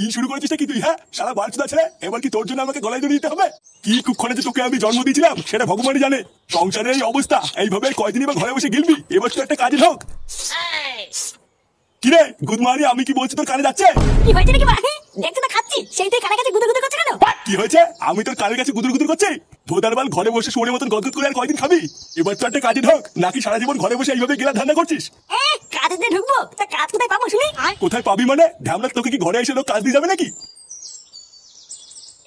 কি শুরু করেছিস কি তুই? হ্যাঁ, সারা বালচুদা ছেলে, এবার কি তোর জন্য আমাকে গলায় দড়ি দিতে হবে? কি কুক্ষণে যে তোকে আমি জন্ম দিয়েছিলাম সেটা ভগবানই জানে। সংসারের এই অবস্থা, এইভাবে কয়দিনই বা ঘরে বসে গিলবি? এবার তো একটা কাজে ঢোক। কিরে গুদমানি, আমি কি বলছি তোর কানে যাচ্ছে? কি হয়েছে নাকি বাড়ি? দেখতে তো খাচ্ছি, সেই তুই কানে কাছে গুদুর গুদুর করছিস কেন? কি হয়েছে? আমি তোর কানের কাছে গুদুর গুদুর করছি? ভোদারবাল, ঘরে বসে শুয়োরের মতন গদগদ করে আর কয়দিন খাবি? এবার তো একটা কাজে ঢোক, নাকি সারা জীবন ঘরে বসে এইভাবে গেলা ধান্দা করছিস? কাজে দিয়ে ঢুকবো, তা কাজ কোথায় পাবো শুনি? কোথায় পাবি মানে? ঢ্যামলা, তোকে কি ঘরে এসে লোক কাজ দিয়ে যাবে নাকি?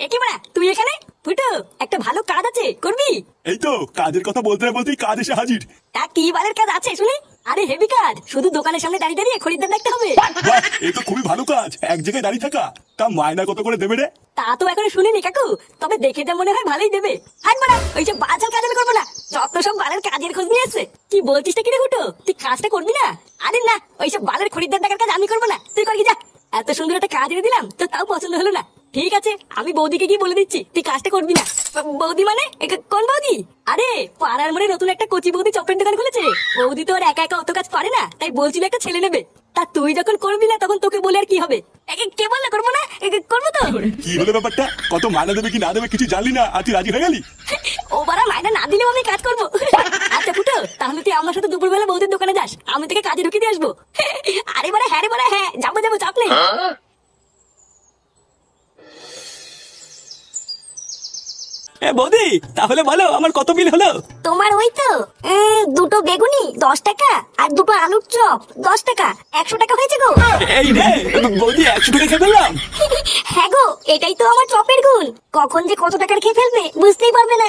এ কি বাড়া, তুই এখানে? ফুটো, একটা ভালো কাজ আছে, করবি? এই তো কাজের কথা বলতে না বলতেই কাজ এসে হাজির। তা কি বালের কাজ আছে শুনি? আরে হেভি কাজ, শুধু দোকানের সামনে দাঁড়িয়ে দাঁড়িয়ে খরিদ্দার দেখতে হবে। বাহ, এই তো খুবই ভালো কাজ, এক জায়গায় দাঁড়িয়ে থাকা। তা মায়না কত করে দেবে রে? তা তো এখনো শুনিনি কাকু, তবে দেখে যা মনে হয় ভালোই দেবে। হাট বাড়া, ওইসব বাজার কাজ আমি করবো না। যত সব বালের কাজের খোঁজ নিয়ে এসছে। কি বলছিস কি রে ফুটো, তুই কাজটা করবি না? আরে না, ওইসব বালের খরিদ্দার দেখার কাজ আমি করবো না, তুই করবি যা। এত সুন্দর একটা কাজ এনে দিলাম, তো তাও পছন্দ হলো না। ঠিক আছে, আমি বৌদিকে গিয়ে বলে দিচ্ছি তুই কাজটা করবি না। বৌদি মানে কোন বৌদি? আরে পাড়ার মোড়ে নতুন একটা কচি বৌদি চপের দোকান খুলেছে। বৌদি তো আর একা একা অত কাজ পারে না, তাই বলছিল একটা ছেলে নেবে। তা তুই যখন করবি না, তখন তোকে বলে আর কি হবে? কে বললে করবো না? করবো তো। কি হলো ব্যাপারটা? কত মায়না দেবে কি না দেবে কিছু জানলি না, আর তুই রাজি হয়ে গেলি? ও বাড়া, মায়না না দিলেও আমি কাজ করবো। আচ্ছা ফুটো, তাহলে তুই আমার সাথে দুপুরবেলা বৌদির দোকানে যাস, আমি তোকে কাজে ঢুকিয়ে দিয়ে আসবো। আরে বাড়া, হ্যাঁ রে বাড়া, হ্যাঁ যাবো যাবো, চাপ নেই। বৌদি, তাহলে বলো আমার কত বিল হলো? তোমার ওই তো দুটো বেগুনি 10 টাকা, আর দুটো আলুর চপ 10 টাকা, 100 টাকা হয়েছে গো। এই রে বৌদি, 100 টাকা খেয়ে ফেললাম। হ্যাঁ গো, এটাই তো আমার চপের গুণ। কখন যে কত টাকার খেয়ে ফেলবে বুঝতেই পারবে না।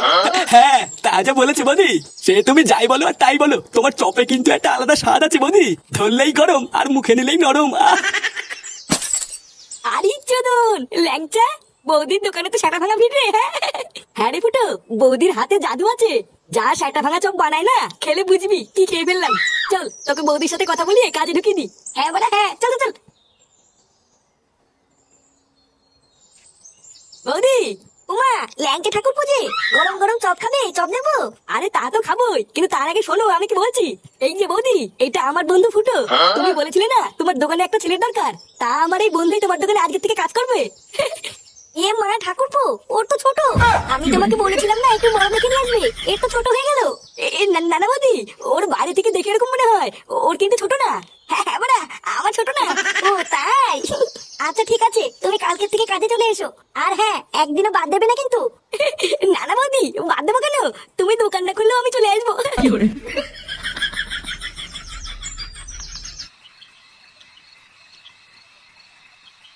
হ্যাঁ, তা যা বলেছে বৌদি, সে তুমি যাই বলো আর তাই বলো, তোমার চপে কিন্তু একটা আলাদা স্বাদ আছে বৌদি। ধরলেই গরম আর মুখে নিলেই নরম। আরে চোদন ল্যাংচা, বৌদির দোকানে তো সেটা ভাঙা ভিড় রে। হ্যাঁ রে ফুটো, বৌদির হাতে জাদু আছে। যা সেটা ভাঙা চপ বানায় না, খেলে বুঝবি কি খেয়ে ফেললাম। চল তোকে বৌদির সাথে কথা বলিয়ে কাজে ঢুকিয়ে দি। হ্যাঁ বলে হ্যাঁ, চল চল। বৌদি, উমা, ল্যাংচা ঠাকুর পুজে গরম গরম চপ খাবে? চপ দেবো? আরে তা তো খাবোই, কিন্তু তার আগে শোনো আমি কি বলছি। এই যে বৌদি, এটা আমার বন্ধু ফুটো। তুমি বলেছিলে না তোমার দোকানে একটা ছেলের দরকার, তা আমার এই বন্ধুই তোমার দোকানে আজকে থেকে কাজ করবে। এ মা ঠাকুরপো, ওর তো ছোট। আমি তোমাকে বলেছিলাম না একটু বড় দেখে নিয়ে আসবে, এর তো ছোট হয়ে গেল। না বৌদি, ওর বাইরে থেকে দেখে এরকম মনে হয়, ওর কিন্তু ছোট না। হ্যাঁ বড়া, আমার ছোট না। ও তাই? আচ্ছা ঠিক আছে, তুমি কালকে থেকে কাজে চলে এসো। আর হ্যাঁ, একদিনও বাদ দেবে না কিন্তু। না বৌদি, বাদ দেবো কেন? তুমি দোকান না খুললেও আমি চলে আসবো।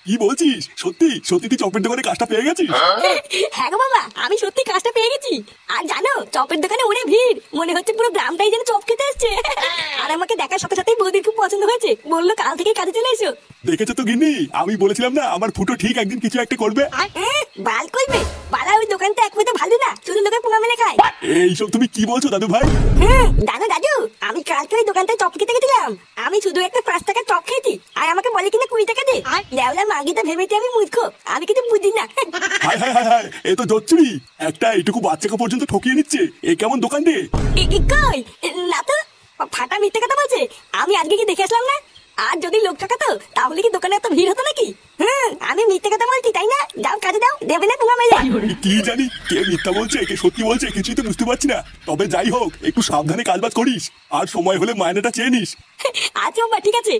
কি বলছিস? সত্যি সত্যি তুই চপের দোকানে কাজটা পেয়ে গেছিস? হ্যাঁ গো বাবা, আমি সত্যি কাজটা পেয়ে গেছি। আর জানো, চপের দোকানে ওরে ভিড়, মনে হচ্ছে পুরো গ্রামটাই যেন চপ খেতে এসছে। আর আমাকে দেখার সাথে সাথেই বৌদির খুব পছন্দ হয়েছে, বললো কাল থেকে কাজে চলে এসো। দেখেছো তো গিন্নি, আমি বলেছিলাম না আমার ফুটো ঠিক একদিন কিছু একটা করবে। বাল করবে? বালা, ওই দোকানটা এক মতো ভালো না, শুধু লোকের পোঙা মেলে খায়। এইসব তুমি কি বলছো দাদু ভাই? দাদু, আমি কালকে ওই দোকানটায় চপ খেতে গেছিলাম। আমি শুধু একটা 5 টাকার চপ খেয়েছি, আর আমাকে বলে কিনা 20 টাকা দে। লেওলা মাগিটা ভেবেছি আমি মূর্খ, আমি কিছু বুঝি না। হায় হায় হায় হায়, এ তো জচ্চুরি। একটা এইটুকু বাচ্চাকে পর্যন্ত ঠকিয়ে নিচ্ছে, এ কেমন দোকান রে? কই না তো, ফাটা মিথ্যে কথা বলছে। আমি আজকে কি দেখে আসলাম না? আর যদি লোক ঠকাতো তাহলে কি দোকানে এত ভিড় হতো নাকি? আমি মিথ্যে কথা বলছি তাই না? যাও কাজে দাও, দেবে না পোঙা মেলে। কি জানি কে মিথ্যা বলছে কে সত্যি বলছে, কিছুই তো বুঝতে পারছি না। তবে যাই হোক, একটু সাবধানে কাজবাজ করিস, আর সময় হলে মায়নাটা চেয়ে নিস। আচ্ছা বাবা, ঠিক আছে।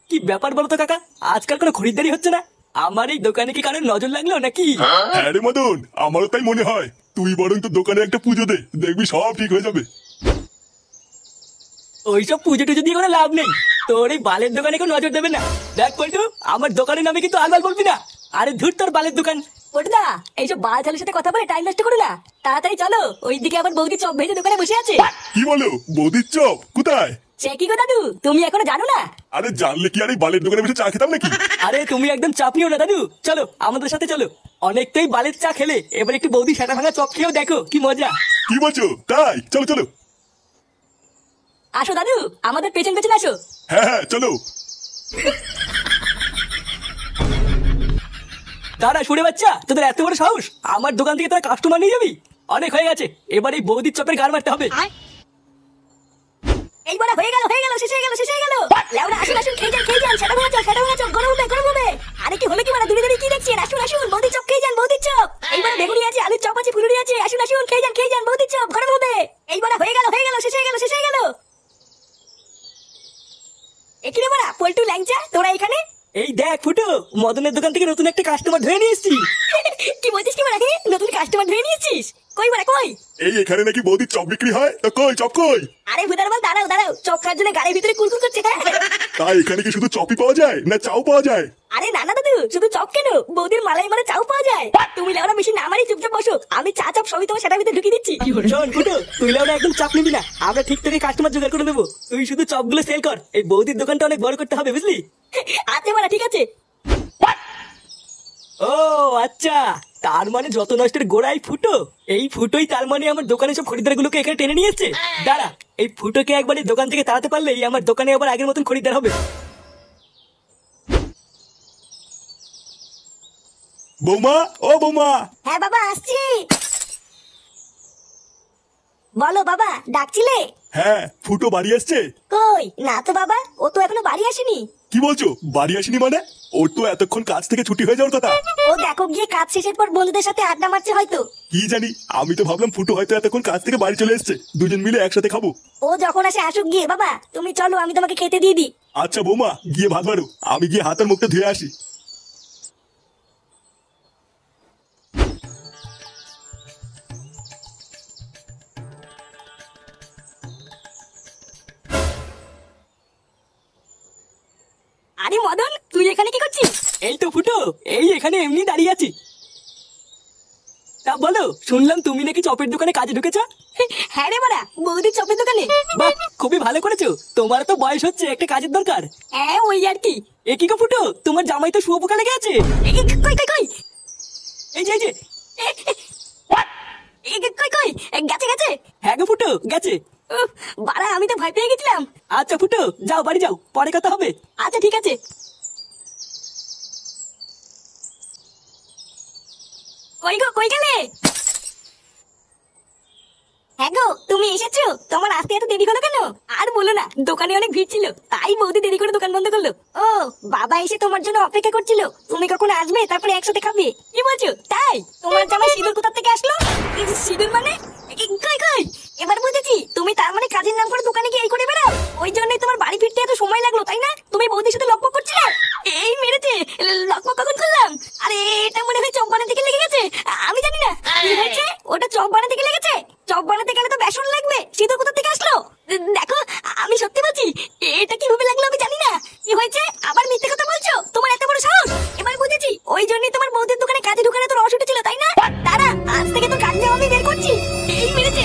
কি ব্যাপার বলো তো কাকা, আজকাল কোনো খরিদ্দারি হচ্ছে না। আমার এই দোকানে কি কারোর নজর লাগলো নাকি? হ্যাঁ রে মদন, আমারও তাই মনে হয়। তুই বরং তো দোকানে একটা পুজো দে, দেখবি সব ঠিক হয়ে যাবে। ওইসব পুজো টুজো দিয়ে কোনো লাভ নেই, তোর এই বালের দোকানে কেউ নজর দেবে না। দেখ পল্টু, আমার দোকানের নামে কিন্তু আলবাল বলবি না। আরে ধুর তোর বালের দোকান। ওটা এইসব বাল ছেলের সাথে কথা বলে টাইম নষ্ট করো না, তাড়াতাড়ি চলো। ওইদিকে আবার বৌদি চপ ভেজে দোকানে বসে আছে। কি বলো? বৌদির চপ কোথায়? সে কি গো দাদু, তুমি এখনো জানো না? আরে জানলে কি আর এই বালের দোকানে বসে চা খেতাম নাকি? আরে তুমি একদম চাপ নিও না দাদু, চলো আমাদের সাথে চলো। অনেকটাই বালের চা খেলে, এবার একটু বৌদি সেটা ভাঙা চপ খেয়েও দেখো কি মজা। কি বলছো? তাই চলো চলো। আসো দাদু, আমাদের পেছন পেছন আসো। হ্যাঁ হ্যাঁ চলো। দাঁড়া শুনে বাচ্চা, তোদের এত বড় সাহস আমার দোকান থেকে তোরা কাস্টমার নিয়ে যাবি? অনেক হয়ে গেছে, এবার এই বৌদির চপের গার মারতে হবে। শেষ হয়ে গেল লেওড়া আসুন আসুন খেয়ে যান সেটা ভাঙা চল গরম হবে আরে কি হলো কি মানে দূরে কি দেখছেন আসুন বৌদির চপ খেয়ে যান বৌদির চপ এইবার বেগুনি আছে আলুর চপ আছে ফুলুরি আছে আসুন খেয়ে যান বৌদির চপ গরম হবে এইবার হয়ে গেল শেষ হয়ে গেল এখানে মারা পল্টু ল্যাংচা তোরা এখানে এই দেখ ফুটো, মদনের দোকান থেকে নতুন একটা কাস্টমার ধরে নিয়ে এসেছি। কি বলছিস কি মারা নতুন কাস্টমার ধরে নিয়েছিস? কই মারা কই? এই এখানে নাকি বৌদির চপ বিক্রি হয়, তো কই চপ কই? আরে ভুদার বল দাঁড়াও চপ খাওয়ার জন্য গাড়ির ভিতরে কুলকুল করছে। তাই এখানে কি শুধু চপই পাওয়া যায় না চাও পাওয়া যায়? আরে না দাদু, শুধু চপ কেন, বৌদির মালাই মানে চাও পাওয়া যায়। তুমি লেওরা বেশি না মারি চুপচাপ বসো, আমি চা চপ সবই তোমার সেটার ভিতরে ঢুকিয়ে দিচ্ছি। শোন ফুটো, তুই লেওরা একদম চাপ নিবি না, আমরা ঠিক থেকে কাস্টমার জোগাড় করে দেবো। তুই শুধু চপগুলো সেল কর, এই বৌদির দোকানটা অনেক বড় করতে হবে বুঝলি? আচ্ছা মারা ঠিক আছে। ও আচ্ছা, তার মানে যত নষ্টের গোড়াই ফুটো। এই ফুটোই তার মানে আমার দোকানে সব খরিদ্দার গুলোকে এখানে টেনে নিয়ে এসছে। দাঁড়া, এই ফুটোকে একবার এই দোকান থেকে তাড়াতে পারলেই আমার দোকানে আবার আগের মতন খরিদ্দার হবে। বৌমা, ও বৌমা। হ্যাঁ বাবা আসছি। বলো বাবা, ডাকছিলে? হ্যাঁ, ফুটো বাড়ি আসছে? কই না তো বাবা, ও তো এখনো বাড়ি আসেনি। কি বলছো, বাড়ি আসেনি মানে? ওর তো এতক্ষণ কাজ থেকে ছুটি হয়ে যাওয়ার কথা। ও দেখো গিয়ে কাজ শেষের পর বন্ধুদের সাথে আড্ডা মারছে হয়তো। কি জানি, আমি তো ভাবলাম ফুটো হয়তো এতক্ষণ কাজ থেকে বাড়ি চলে এসেছে, দুজন মিলে একসাথে খাবো। ও যখন আসে আসুক গিয়ে, বাবা তুমি চলো আমি তোমাকে খেতে দিয়ে দিই। আচ্ছা বৌমা, গিয়ে ভাত বাড়ো, আমি গিয়ে হাতের মুখটা ধুয়ে আসি। আরে মদন, তুই এখানে কি করছিস? এই তো ফুটো, এই এখানে এমনি দাঁড়িয়ে আছি। তা বলো, শুনলাম তুমি নাকি চপের দোকানে কাজে ঢুকেছ? হ্যাঁ রে বাড়া, বৌদির চপের দোকানে। বাহ, খুবই ভালো করেছো। তোমার তো বয়স হচ্ছে, একটা কাজের দরকার। হ্যাঁ ওই আর কি। এ কি গো ফুটো, তোমার জামাই তো শুয়োপোকা লেগে আছে। কই এই যে কই গেছে। হ্যাঁ গো ফুটো, গেছে। উফ, বাড়া আমি তো ভয় পেয়ে গেছিলাম। আচ্ছা ফুটো, যাও বাড়ি যাও, পরে কথা হবে। আচ্ছা ঠিক আছে। কই গেলে? হ্যাঁ গো, তুমি এসেছো? তোমার আসতে এত দেরি হলো কেন? আর বলো না, দোকানে অনেক ভিড় ছিল, তাই বৌদি দেরি করে দোকান বন্ধ করলো। ও বাবা এসে তোমার জন্য অপেক্ষা করছিল, তুমি কখন আসবে তারপরে একসাথে খাবে। কি বলছো তাই? তোমার জামাই সিঁদুর কোথা থেকে আসলো? সিঁদুর মানে? কই এবার বুঝেছি, তুমি তার মানে কাজের নাম করে দোকানে গিয়ে এই করে বেড়াও। ওই জন্যই তোমার বাড়ি ফিরতে এত সময় লাগলো তাই না? তুমি বৌদির সাথে লকপক করছিলে। এই মেরেছে। লকপক কখন করলাম? আরে এটা মনে হয় চপ বানাতে গিয়ে লেগে গেছে। আমি জানি না কি হয়েছে, ওটা চপ বানাতে গিয়ে লেগেছে। চপ বানাতে গেলে তো বেসন লাগবে, সিঁদুর কোথা থেকে আসলো? দেখো আমি সত্যি বলছি, এটা কিভাবে লাগলো আমি জানি না। কি হয়েছে, আবার মিথ্যে কথা বলছো? তোমার এত বড় সাহস! এবার বুঝেছি, ওই জন্যই তোমার বৌদির দোকানে কাজে ঢুকানো তো রস উঠেছিল তাই না? দাঁড়া, আজ থেকে তো কাজে আমি বের করছি। এই মেরেছে।